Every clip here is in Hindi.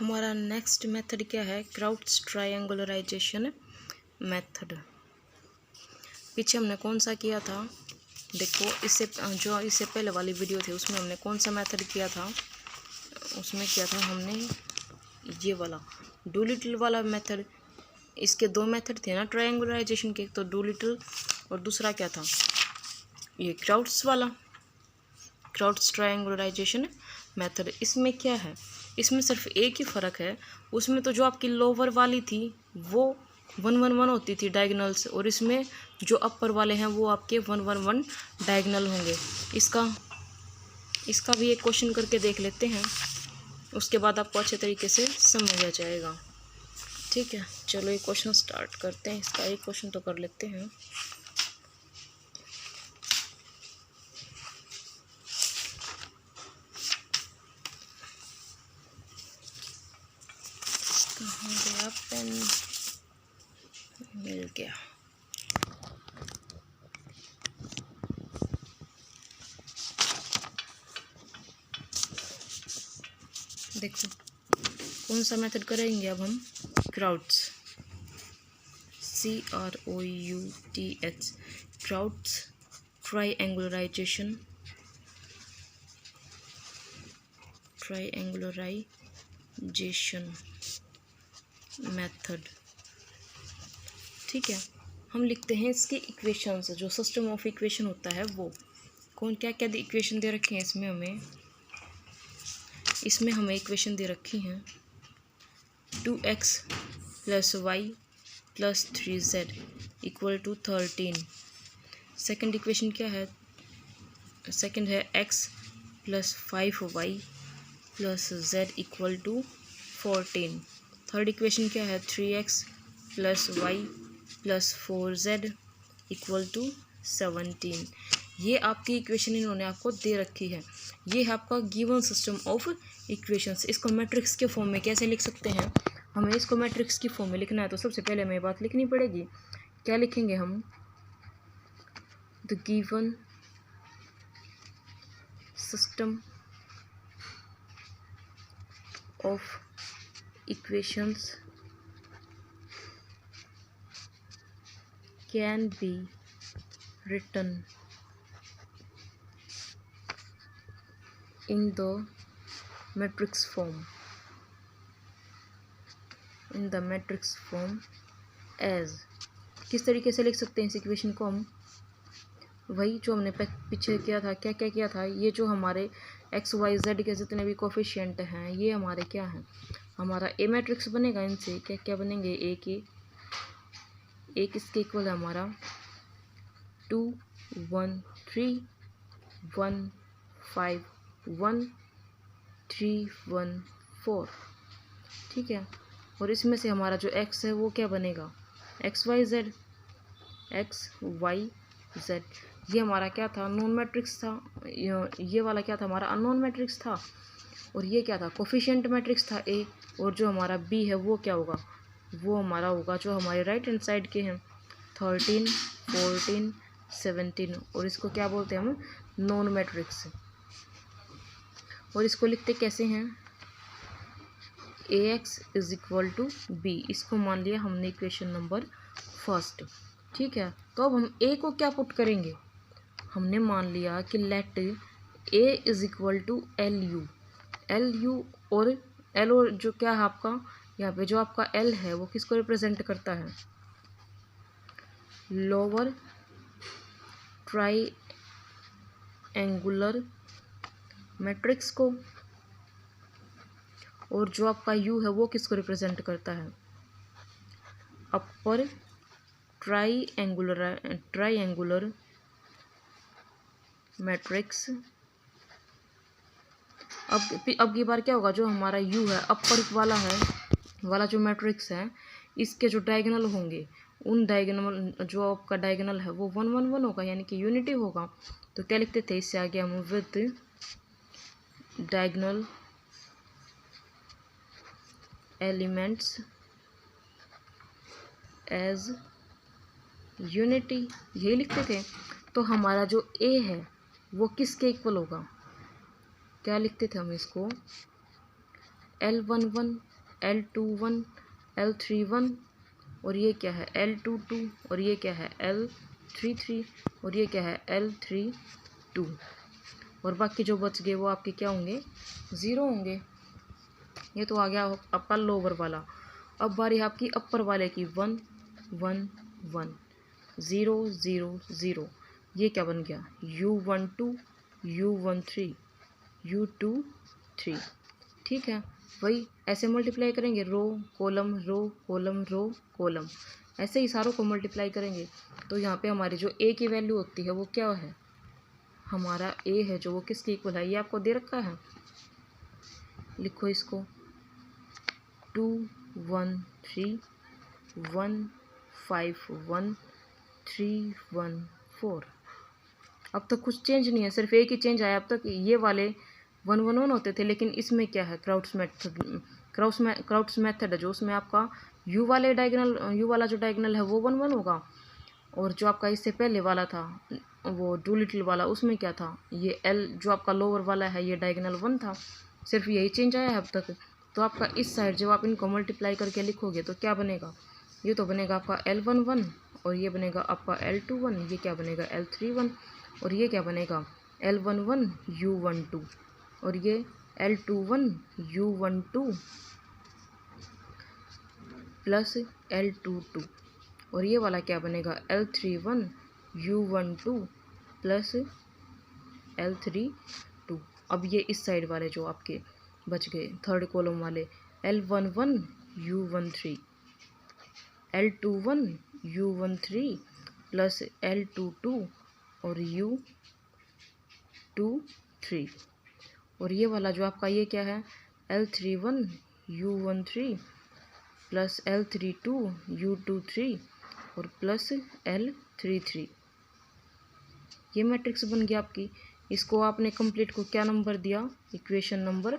हमारा नेक्स्ट मेथड क्या है, क्राउट्स ट्रायंगुलराइजेशन मेथड। पीछे हमने कौन सा किया था, देखो इससे पहले वाली वीडियो थी उसमें हमने कौन सा मेथड किया था, उसमें किया था हमने ये वाला डूलिटल वाला मेथड। इसके दो मेथड थे ना ट्रायंगुलराइजेशन के, तो डूलिटल और दूसरा क्या था ये क्राउट्स वाला, क्राउट्स ट्रायंगुलराइजेशन मेथड। इसमें क्या है, इसमें सिर्फ एक ही फ़र्क है, उसमें तो जो आपकी लोअर वाली थी वो 1 1 1 होती थी डायगोनल्स, और इसमें जो अपर वाले हैं वो आपके 1 1 1 डायगोनल होंगे। इसका भी एक क्वेश्चन करके देख लेते हैं, उसके बाद आपको अच्छे तरीके से समझ आ जाएगा। ठीक है, चलो एक क्वेश्चन स्टार्ट करते हैं। इसका एक क्वेश्चन तो कर लेते हैं। कहाँ गया पेन, मिल गया। देखो कौन सा मेथड करेंगे अब हम, क्राउट्स, CROUTS, क्राउट्स ट्रायंगुलराइजेशन मेथड। ठीक है, हम लिखते हैं इसके इक्वेशंस, जो सिस्टम ऑफ इक्वेशन होता है वो कौन क्या क्या इक्वेशन दे रखे हैं इसमें हमें इक्वेशन दे रखी हैं 2x + y + 3z = 13। Second equation क्या है, सेकंड है x + 5y + z = 14। Third equation क्या है, 3x + y + 4z = 17। ये आपकी इक्वेशन इन्होंने आपको दे रखी है। ये है आपका गिवन सिस्टम ऑफ इक्वेशंस। इसको मैट्रिक्स के फॉर्म में कैसे लिख सकते हैं, हमें इसको मैट्रिक्स की फॉर्म में लिखना है तो सबसे पहले हमें बात लिखनी पड़ेगी। क्या लिखेंगे हम, the given system of equations can be written in the matrix form as। किस तरीके से लिख सकते हैं इस इक्वेशन को हम, वही जो हमने पीछे किया था। क्या क्या किया था, ये जो हमारे x y z के जितने भी कोफिशिएंट हैं ये हमारे क्या हैं, हमारा ए मैट्रिक्स बनेगा। इनसे क्या क्या बनेंगे, एक इसके इक्वल है हमारा 2 1 3 1 5 1 3 1 4। ठीक है, और इसमें से हमारा जो x है वो क्या बनेगा, x y z, ये हमारा क्या था, नॉन मैट्रिक्स था। ये वाला क्या था, हमारा अननोन मैट्रिक्स था। और ये क्या था, कोफिशिएंट मैट्रिक्स था a। और जो हमारा b है वो क्या होगा, वो हमारा होगा जो हमारे राइट हैंड साइड के हैं 13 14 17। और इसको क्या बोलते हैं हम, नॉन मैट्रिक्स। और इसको लिखते कैसे हैं, ax = b। इसको मान लिया हमने इक्वेशन नंबर फर्स्ट। ठीक है, तो अब हम a को क्या पुट करेंगे, हमने मान लिया कि लेट a = lu और l, और जो क्या है आपका यहाँ पे जो आपका l है वो किसको रिप्रेजेंट करता है, लोअर ट्रायंगुलर मैट्रिक्स को। और जो आपका u है वो किसको रिप्रेजेंट करता है, अपर ट्रायंगुलर मैट्रिक्स। अब की बार क्या होगा, जो हमारा u है अपर वाला जो मैट्रिक्स है, इसके जो डायगोनल होंगे उन डायगोनल, जो आपका डायगोनल है वो 1 1 1 होगा, यानी कि यूनिटी होगा। तो क्या लिखते थे, इससे आगे हम with diagonal elements as unity, यही लिखते थे। तो हमारा जो a है वो किसके इक्वल होगा, क्या लिखते थे हम इसको, L11 L21 L31 और ये क्या है L22 और ये क्या है L33 और ये क्या है L32 और बाकी जो बच गए वो आपके क्या होंगे 0 होंगे। ये तो आ गया आपका लोअर वाला। अब बारी है आपकी अपर वाले की 1 1 1 0 0 0। ये क्या बन गया U12 U13 U23। ठीक है, वही ऐसे मल्टीप्लाई करेंगे रो कॉलम कॉलम, ऐसे ही सारों को मल्टीप्लाई करेंगे। तो यहाँ पे हमारी जो ए की वैल्यू होती है वो क्या है, हमारा ए है जो वो किसके इक्वल है, ये आपको दे रखा है, लिखो इसको 2 1 3 1 5 1 3 1 4। अब तक कुछ चेंज नहीं है, सिर्फ एक ही चेंज आया। अब तक ये वाले 1 1 1 होते थे, लेकिन इसमें क्या है क्राउट्स मेथड है जो उसमें आपका यू वाला जो डायगोनल है वो 1 1 होगा, और जो आपका इससे पहले वाला था वो डू लिटिल वाला उसमें क्या था, ये एल जो आपका लोअर वाला है ये डायगोनल 1 था। सिर्फ यही चेंज आया है अब तक। तो आपका इस साइड जब आप इनको मल्टीप्लाई करके लिखोगे तो क्या बनेगा, ये तो बनेगा आपका L11 और ये बनेगा आपका L21, ये क्या बनेगा L31 और ये क्या बनेगा L11 U12 और ये L21 U12 प्लस L22 और ये वाला क्या बनेगा L31 U12 प्लस L32। अब ये इस साइड वाले जो आपके बच गए थर्ड कॉलम वाले L11 U13 L21 U13 plus L22 और U23 और ये वाला जो आपका ये क्या है L31 U13 plus L32 U23 और प्लस L33। ये मैट्रिक्स बन गया आपकी। इसको आपने कंप्लीट को क्या नंबर दिया, इक्वेशन नंबर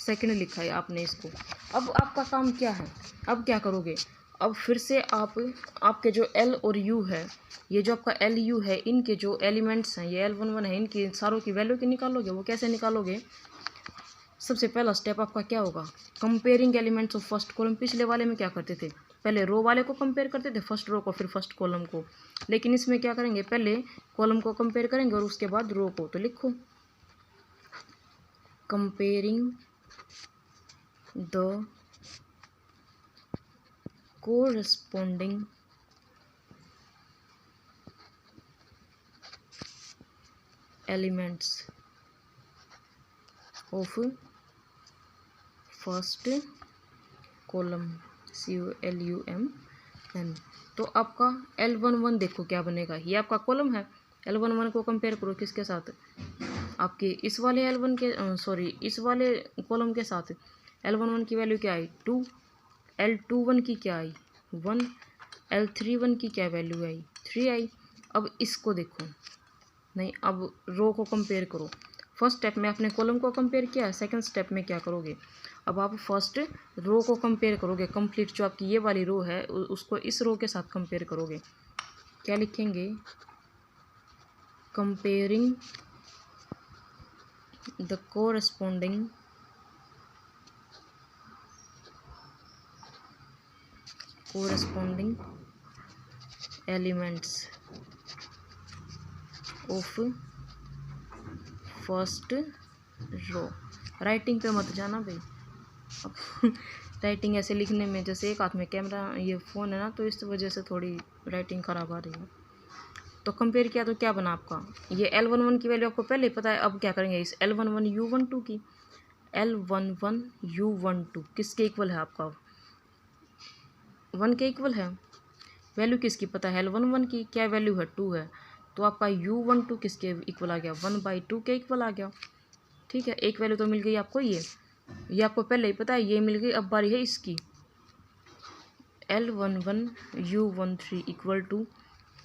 2 लिखा है आपने इसको। अब आपका काम क्या है, अब क्या करोगे, अब फिर से आपके जो L और U है, ये जो आपका LU है, इनके जो एलिमेंट्स हैं ये L11 है, इनकी सारों की वैल्यू की निकालोगे। वो कैसे निकालोगे, सबसे पहला स्टेप आपका क्या होगा, comparing elements of first column. पिछले वाले में क्या करते थे, पहले रो वाले को कंपेयर करते थे, फर्स्ट रो को फिर फर्स्ट कॉलम को, लेकिन इसमें क्या करेंगे, पहले कॉलम को कंपेयर करेंगे और उसके बाद रो को। तो लिखो comparing the corresponding elements of first column COLUMN। तो आपका L11 देखो क्या बनेगा, ये आपका कॉलम है। L11 को कंपेयर करो किसके साथ, आपके इस वाले L1 के इस वाले कॉलम के साथ। L11 की वैल्यू क्या आई 2, L21 की क्या आई 1, L31 की क्या वैल्यू आई 3 आई। अब इसको देखो, नहीं अब रो को कंपेयर करो। फर्स्ट स्टेप में आपने कॉलम को कंपेयर किया, सेकंड स्टेप में क्या करोगे, अब आप फर्स्ट रो को कंपेयर करोगे। कंप्लीट जो आपकी ये वाली रो है उसको इस रो के साथ कंपेयर करोगे। क्या लिखेंगे, comparing the corresponding elements of first row. Writing पे मत जाना भाई, राइटिंग ऐसे लिखने में, जैसे एक हाथ में कैमरा ये फ़ोन है ना, तो इस वजह से थोड़ी राइटिंग ख़राब आ रही है। तो कंपेयर किया तो क्या बना आपका, ये L11 की वैल्यू आपको पहले ही पता है। अब क्या करेंगे, इस L11 U12 की, L11 U12 किसके इक्वल है आपका, 1 के इक्वल है। वैल्यू किसकी पता है, L11 की क्या वैल्यू है 2 है, तो आपका U12 किसके इक्वल आ गया 1/2 के इक्वल आ गया। ठीक है, एक वैल्यू तो मिल गई आपको, ये आपको पहले ही पता है, ये मिल गई। अब बारी है इसकी, L11 U13 इक्वल टू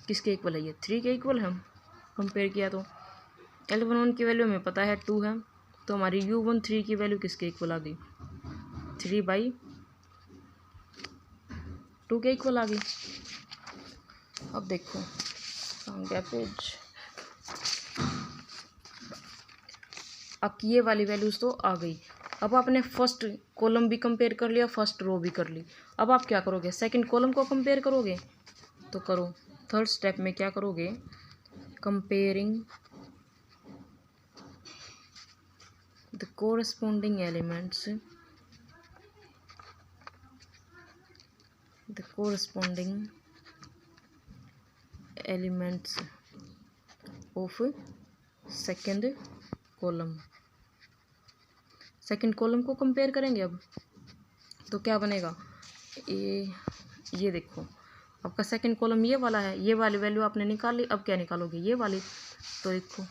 किसके इक्वल है, ये 3 के इक्वल है। कंपेयर किया तो L11 की वैल्यू हमें पता है 2 है, तो हमारी U13 की वैल्यू किसके इक्वल आ गई 3/2 के इक्वल आ गई। अब देखो गया पेज, अब ये वाली वैल्यूज़ तो आ गई। अब आपने फर्स्ट कॉलम भी कंपेयर कर लिया, फर्स्ट रो भी कर ली। अब आप क्या करोगे, सेकंड कॉलम को कंपेयर करोगे। तो करो, थर्ड स्टेप में क्या करोगे, comparing the corresponding elements, the corresponding elements of second column। Second column को कंपेयर करेंगे अब, तो क्या बनेगा, ये देखो आपका सेकंड कॉलम ये वाला है, ये वाली वैल्यू आपने निकाल ली। अब क्या निकालोगे, ये वाली। तो देखो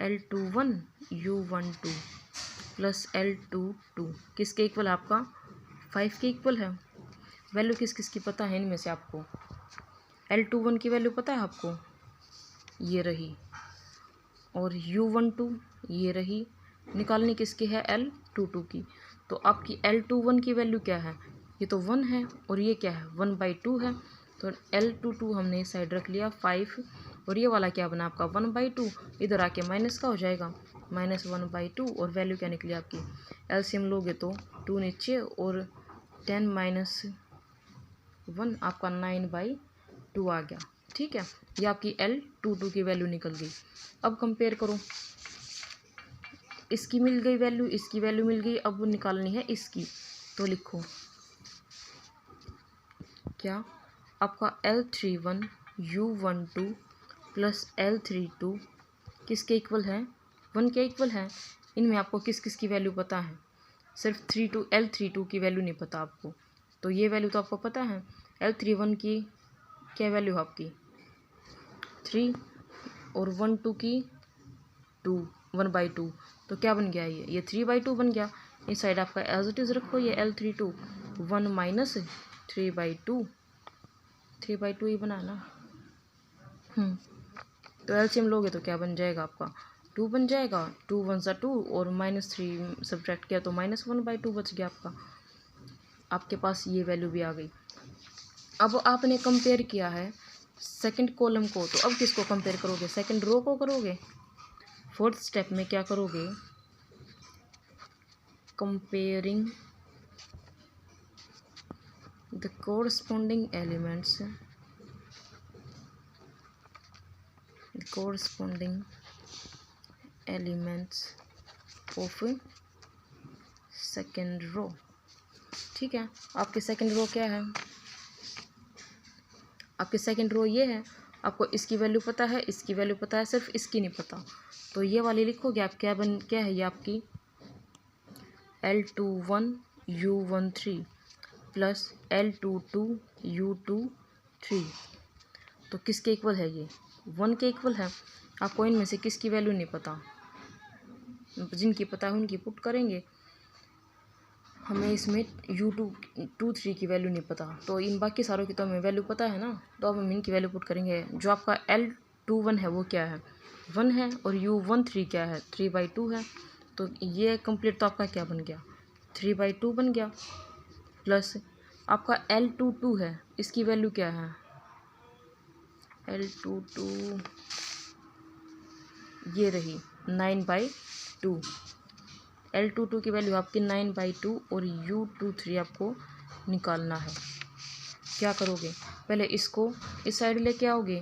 L21 U12 प्लस L22 किसके इक्वल है, आपका 5 के इक्वल है। वैल्यू किस किस की पता है इनमें से आपको, L21 की वैल्यू पता है आपको, ये रही, और U12 ये रही। निकालनी किसकी है, L22 की। तो आपकी L21 की वैल्यू क्या है, ये तो 1 है, और ये क्या है 1/2 है। तो L22 हमने इस साइड रख लिया 5, और ये वाला क्या बना आपका 1/2, इधर आके माइनस का हो जाएगा, -1/2। और वैल्यू क्या निकली आपकी, एलसीएम लोगे तो 2 नीचे और 10 - 1 आपका 9/2 आ गया। ठीक है, ये आपकी L22 की वैल्यू निकल गई। अब कंपेयर करो, इसकी मिल गई वैल्यू, इसकी वैल्यू मिल गई, अब निकालनी है इसकी। तो लिखो क्या, आपका L31 U12 प्लस L32 किसके इक्वल है, 1 के इक्वल है। इनमें आपको किस किस की वैल्यू पता है, सिर्फ L32 की वैल्यू नहीं पता आपको। तो ये वैल्यू तो आपको पता है। L31 की क्या वैल्यू है आपकी 3, और 12 की 2, 1/2। तो क्या बन गया, ये 3/2 बन गया। इस साइड आपका एज इट इज़ रखो, ये L32 1 - 3/2, 3/2 ही बना ना। तो एलसीएम लोगे तो क्या बन जाएगा आपका 2 बन जाएगा, 2 1 सा 2, और -3 सब्ट्रैक्ट किया तो -1/2 बच गया आपका। आपके पास ये वैल्यू भी आ गई। अब आपने कंपेयर किया है सेकंड कॉलम को, तो अब किसको कंपेयर करोगे, सेकंड रो को करोगे। फोर्थ स्टेप में क्या करोगे, comparing the corresponding elements, of second row. ठीक है, आपके सेकंड रो क्या है, आपके सेकंड रो ये है। आपको इसकी वैल्यू पता है, इसकी वैल्यू पता है, सिर्फ इसकी नहीं पता। तो ये वाली लिखोगे आप, क्या है ये आपकी L21 U13 plus L22 U23। तो किसके इक्वल है, ये 1 के इक्वल है। आपको इनमें से किसकी वैल्यू नहीं पता, जिनकी पता है उनकी पुट करेंगे। हमें इसमें U23 की वैल्यू नहीं पता, तो इन बाकी सारों की तो हमें वैल्यू पता है ना। तो अब हम इनकी वैल्यू पुट करेंगे। जो आपका L21 है वो क्या है 1 है, और U13 क्या है 3/2 है। तो ये कंप्लीट तो आपका क्या बन गया 3/2 बन गया। प्लस आपका L22 है, इसकी वैल्यू क्या है L22 ये रही 9/2। L22 की वैल्यू आपकी 9/2, और U23 आपको निकालना है। क्या करोगे, पहले इसको इस साइड लेके आओगे,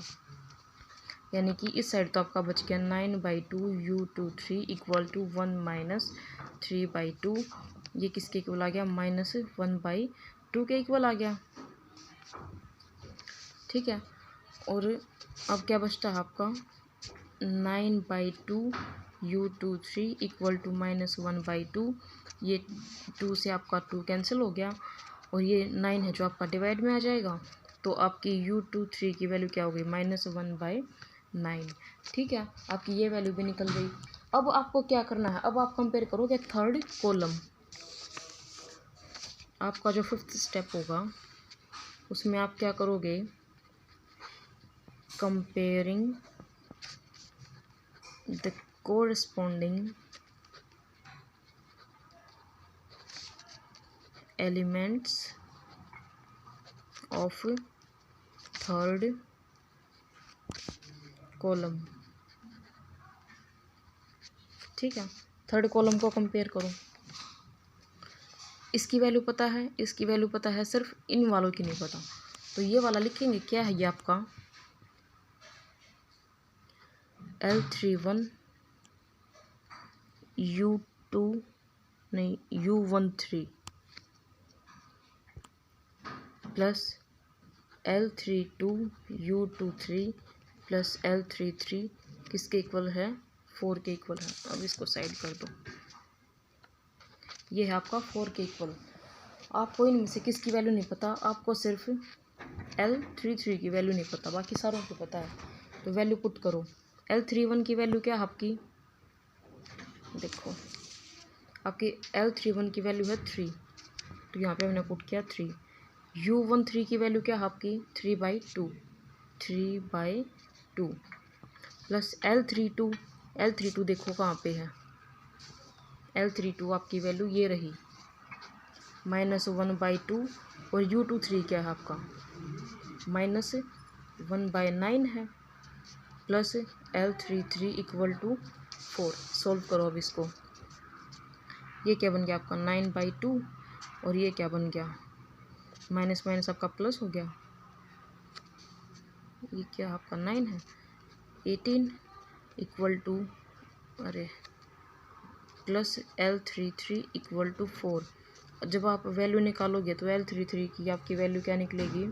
यानी कि इस साइड तो आपका बच गया 9/2 U23 इक्वल टू 1 - 3/2। ये किसके इक्वल आ गया -1/2 के इक्वल आ गया। ठीक है, और अब क्या बचता है आपका 9/2 U23 इक्वल टू -1/2। ये 2 से आपका 2 कैंसिल हो गया, और ये 9 है जो आपका डिवाइड में आ जाएगा। तो आपकी U23 की वैल्यू क्या हो गई -1/9। ठीक है, आपकी ये वैल्यू भी निकल गई। अब आपको क्या करना है, अब आप कंपेयर करोगे थर्ड कॉलम। आपका जो फिफ्थ स्टेप होगा उसमें आप क्या करोगे, comparing the corresponding elements of third column. ठीक है, थर्ड कॉलम को कंपेयर करो, इसकी वैल्यू पता है, इसकी वैल्यू पता है, सिर्फ इन वालों की नहीं पता। तो ये वाला लिखेंगे, क्या है ये आपका L31 U2 नहीं U13 plus L32 U23 plus L33 किसके इक्वल है, 4 के इक्वल है। अब इसको साइड कर दो, ये है आपका 4 के इक्वल। आपको इनमें से किसकी वैल्यू नहीं पता, आपको सिर्फ L33 की वैल्यू नहीं पता, बाकी सारों को पता है। तो वैल्यू पुट करो। L31 की वैल्यू क्या है आपकी, देखो आपकी L31 की वैल्यू है 3, तो यहाँ पे हमने पुट किया 3। U13 की वैल्यू क्या है आपकी 3/2 प्लस L32 देखो कहाँ पे है, L32 आपकी वैल्यू ये रही -1/2 और U23 क्या है आपका -1/9 है plus L33 equal to 4। Solve करो अब इसको, ये क्या बन गया आपका 9/2 और ये क्या बन गया माइनस माइनस आपका प्लस हो गया, ये क्या आपका 9 है 18 इक्वल टू अरे प्लस L33 इक्वल टू 4। जब आप वैल्यू निकालोगे तो L33 की आपकी वैल्यू क्या निकलेगी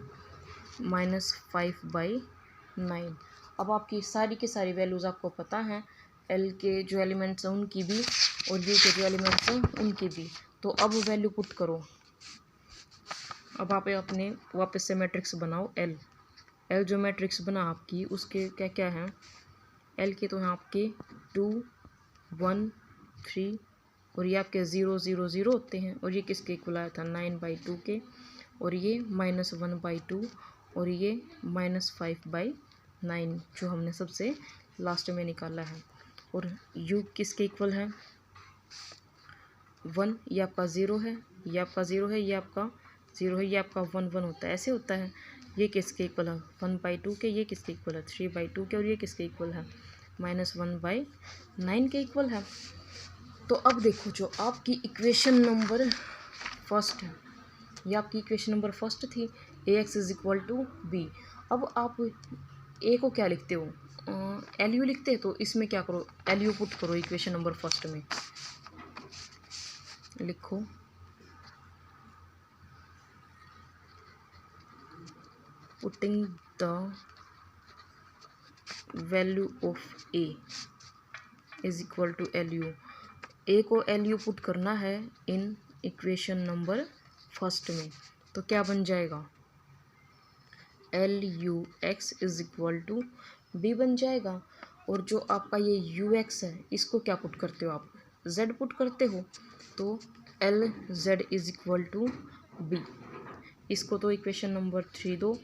-5/9। अब आपकी सारी की सारी वैल्यूज़ आपको पता हैं, L के जो एलिमेंट्स हैं उनकी भी और U के जो एलिमेंट्स हैं उनकी भी। तो अब वैल्यू पुट करो। अब आप अपने वापस से मैट्रिक्स बनाओ L जो मैट्रिक्स बना आपकी उसके क्या क्या हैं, L के तो हैं आपके 2 1 3 और ये आपके 0 0 0 होते हैं, और ये किसके इक्वल आया था 9/2 के, और ये -1/2 और ये -5/9 जो हमने सबसे लास्ट में निकाला है। और U किसके इक्वल है 1, ये आपका 0 है, ये आपका 0 है, ये आपका 0 है, ये आपका 1 1 होता है, ऐसे होता है। ये किसके इक्वल है 1/2 के, ये किसके इक्वल है 3/2 के, और ये किसके इक्वल है -1/9 के इक्वल है। तो अब देखो जो आपकी इक्वेशन नंबर फर्स्ट है, ये आपकी इक्वेशन नंबर फर्स्ट थी Ax = b। अब आप ए को क्या लिखते हो LU लिखते हैं, तो इसमें क्या करो LU पुट करो इक्वेशन नंबर फर्स्ट में, लिखो putting the value of A = LU। ए को LU पुट करना है इन इक्वेशन नंबर फर्स्ट में, तो क्या बन जाएगा LUX = B बन जाएगा। और जो आपका ये UX है इसको क्या पुट करते हो आप Z पुट करते हो, तो LZ = B। इसको तो इक्वेशन नंबर 3 दो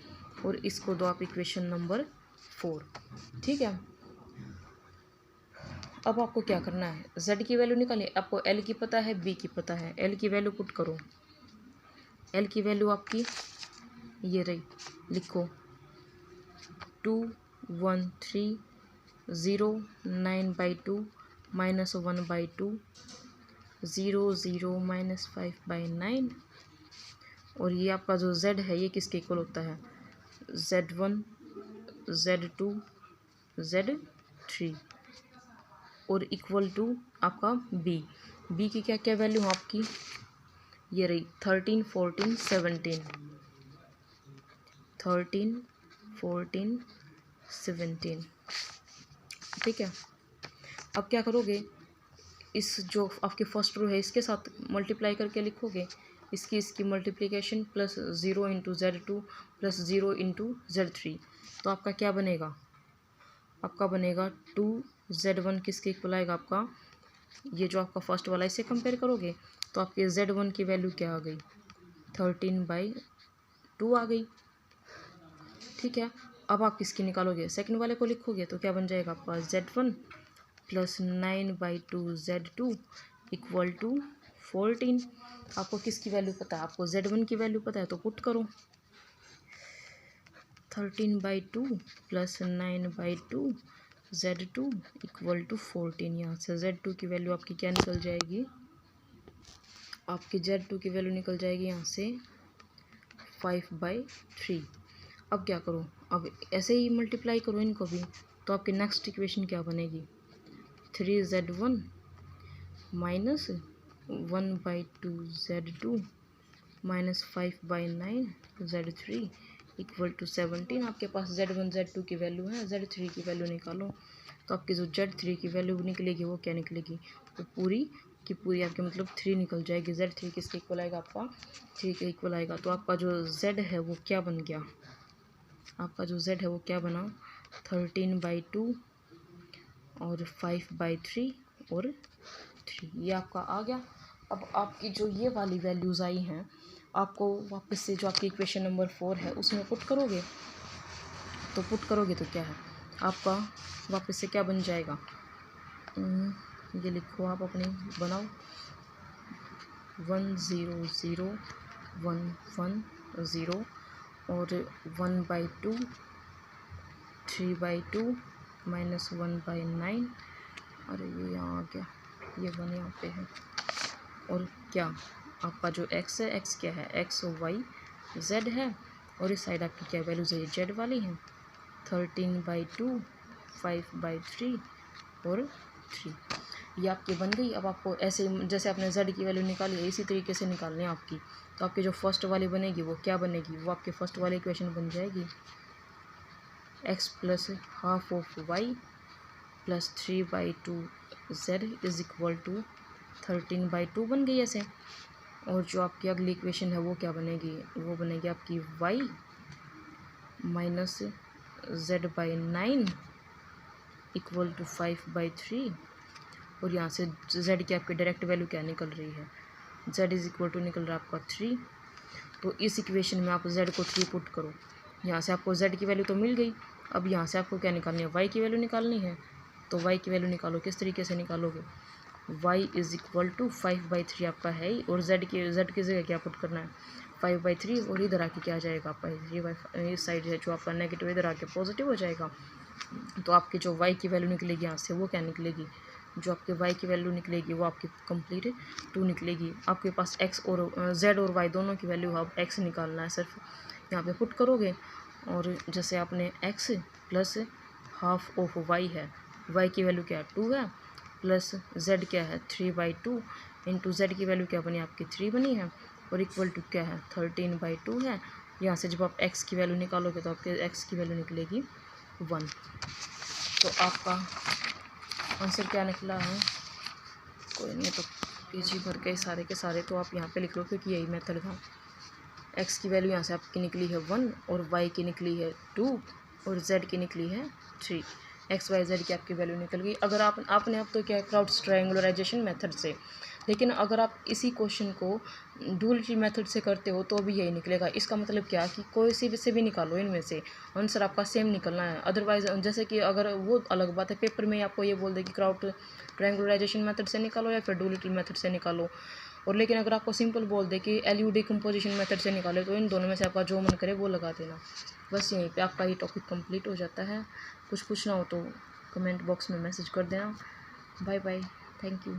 और इसको दो आप इक्वेशन नंबर 4, ठीक है। अब आपको क्या करना है, Z की वैल्यू निकालिए। आपको L की पता है, B की पता है, L की वैल्यू पुट करो। L की वैल्यू आपकी ये रही, लिखो 2 1 3 0 9/2 -1/2 0 0 -5/9। और ये आपका जो Z है ये किसके इक्वल होता है Z1 Z2 Z3 और इक्वल टू आपका B की क्या क्या वैल्यू है आपकी ये रही 13 14 17 13 14 17, ठीक है। अब क्या करोगे, इस जो आपकी फर्स्ट रो है इसके साथ मल्टीप्लाई करके लिखोगे, इसकी multiplication plus 0 × Z2 plus 0 × Z3, तो आपका क्या बनेगा, आपका बनेगा 2Z1 किसके इक्वल आएगा आपका, ये जो आपका फर्स्ट वाला इससे कंपेयर करोगे तो आपके Z1 की वैल्यू क्या आ गई 13/2 आ गई, ठीक है। अब आप किसकी निकालोगे, सेकंड वाले को लिखोगे तो क्या बन जाएगा आपका Z1 प्लस 9/2 Z2 = 14। आपको किसकी वैल्यू पता है, आपको Z1 की वैल्यू पता है, तो पुट करो 13/2 प्लस 9/2 Z2 इक्वल टू 14। यहाँ से Z2 की वैल्यू आपकी क्या निकल जाएगी, आपकी Z2 की वैल्यू निकल जाएगी यहाँ से 5/3। अब क्या करो, अब ऐसे ही मल्टीप्लाई करो इनको भी, तो आपकी नेक्स्ट इक्वेशन क्या बनेगी, 3Z1 minus 1/2Z2 minus 5/9 Z3 equal to 17। आपके पास Z1 Z2 की वैल्यू है, Z3 की वैल्यू निकालो। तो आपकी जो Z3 की वैल्यू निकलेगी वो क्या निकलेगी, तो पूरी की पूरी आपके मतलब 3 निकल जाएगी। Z3 किसके इक्वल आएगा, आपका 3 के इक्वल आएगा। तो आपका जो Z है वो क्या बन गया, आपका जो Z है वो क्या बना, 13/2 और 5/3 और 3, ये आपका आ गया। अब आपकी जो ये वाली वैल्यूज़ आई हैं, आपको वापस से जो आपकी इक्वेशन नंबर 4 है उसमें पुट करोगे, तो पुट करोगे तो क्या है आपका वापस से क्या बन जाएगा, ये लिखो आप अपने बनाओ, 1 0 0 1 1 0 और 1/2 3/2 माइनस 1/9, अरे ये यहाँ आ गया, ये 1 यहाँ पे है। और क्या आपका जो x है, x क्या है, x और y z है, और इस साइड आपकी क्या वैल्यूज है, z वाली है, 13/2 5/3 और 3, ये आपकी बन गई। अब आपको ऐसे जैसे आपने z की वैल्यू निकाली है इसी तरीके से निकालनी है आपकी। तो आपकी जो फर्स्ट वाली बनेगी वो क्या बनेगी, वो आपकी फर्स्ट वाली इक्वेशन बन जाएगी, x plus half of y plus 3/2 z is equal to 13/2 बन गई ऐसे। और जो आपकी अगली इक्वेशन है वो क्या बनेगी, वो बनेगी आपकी y minus z/9 equal to 5/3। और यहाँ से z की आपकी डायरेक्ट वैल्यू क्या निकल रही है, z इज इक्वल टू निकल रहा है आपका 3। तो इस इक्वेशन में आप z को 3 पुट करो, यहाँ से आपको z की वैल्यू तो मिल गई। अब यहाँ से आपको क्या निकालनी है, y की वैल्यू निकालनी है। तो y की वैल्यू निकालो, किस तरीके से निकालोगे, y इज इक्वल टू 5/3 आपका है ही, और z की जगह क्या पुट करना है, 5/3, और इधर आके क्या आ जाएगा आपका 3/5, इस साइड है जो आपका नेगेटिव इधर आके पॉजिटिव हो जाएगा। तो आपकी जो y की वैल्यू निकलेगी यहाँ से वो क्या निकलेगी, जो आपके y की वैल्यू निकलेगी वो आपकी कंप्लीट 2 निकलेगी। आपके पास x और z और y दोनों की वैल्यू अब x निकालना है, सिर्फ यहाँ पे पुट करोगे। और जैसे आपने x plus half of y है, y की वैल्यू क्या है 2 है, प्लस z क्या है 3/2 इंटू z की वैल्यू क्या बनी आपकी 3 बनी है, और इक्वल टू क्या है 13/2 है। यहाँ से जब आप x की वैल्यू निकालोगे तो आपके x की वैल्यू निकलेगी 1। तो आपका आंसर क्या निकला है, कोई नहीं तो पेज भर के सारे के सारे तो आप यहाँ पे लिख लो, क्योंकि यही मेथड था। x की वैल्यू यहाँ से आपकी निकली है 1 और y की निकली है 2 और z की निकली है 3। एक्स वाई जेड की आपकी वैल्यू निकल गई। अगर आपने अब तो क्या क्राउड्स ट्रायंगुलराइजेशन मेथड से, लेकिन अगर आप इसी क्वेश्चन को डुअलिटी मेथड से करते हो तो भी यही निकलेगा। इसका मतलब क्या कि कोई सी से भी निकालो, इनमें से आंसर आपका सेम निकलना है। अदरवाइज जैसे कि अगर वो अलग बात है, पेपर में आपको ये बोल दे कि क्राउड ट्रायंगुलराइजेशन मेथड से निकालो या फिर डुअलिटी मेथड से निकालो, और लेकिन अगर आपको सिंपल बोल दे कि एलयू डिकम्पोजिशन मेथड से निकाले तो इन दोनों में से आपका जो मन करे वो लगा देना। बस यहीं पे आपका ये टॉपिक कंप्लीट हो जाता है। कुछ पूछना हो तो कमेंट बॉक्स में मैसेज कर देना। Bye bye, thank you.